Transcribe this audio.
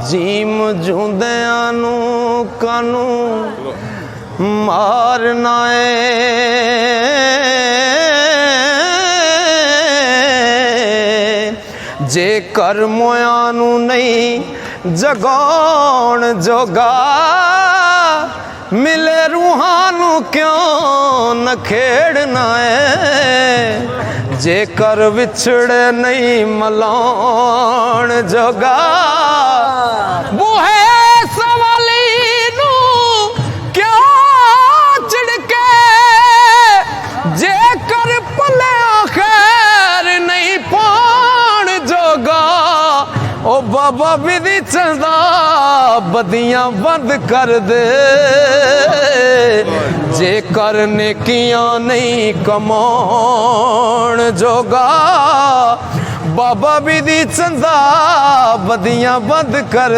gym ਜੁੰਦਿਆਂ ਨੂੰ ਕਾਨੂੰ ਮਾਰਨਾ ਏ, ਜੇ ਕਰ ਮੋਇਆਂ ਨੂੰ ਨਹੀਂ ਜਗਾਉਣ ਜੋਗਾ ਮਿਲੇ ਰੂਹਾਂ ਨੂੰ ਕਿਉਂ न ਖੇੜਨਾ ਏ, ਜੇ ਕਰ ਵਿਛੜੇ ਨਹੀਂ ਮਲਾਉਣ ਜੋਗਾ ਬੂਹੇ ਸਵਾਲੀ ਨੂੰ ਕਿਉਂ ਝਿੜਕੇ, ਜੇ ਕਰ ਭਲਿਆ ਖੈਰ ਨਹੀਂ ਪਾਉਣ ਜੋਗਾ ਉਹ ਬਾਬਾ ਵਿਧੀ ਚੰਦਾ ਬਦੀਆਂ ਬੰਦ ਕਰ ਦੇ, ਜੇ ਕਰ ਨੇਕੀਆਂ ਨਹੀਂ ਕਮਾਉਣ ਜੋਗਾ ਬਾਬਾ ਵਿਧੀ ਚੰਦਾ ਬਦੀਆਂ ਬੰਦ ਕਰ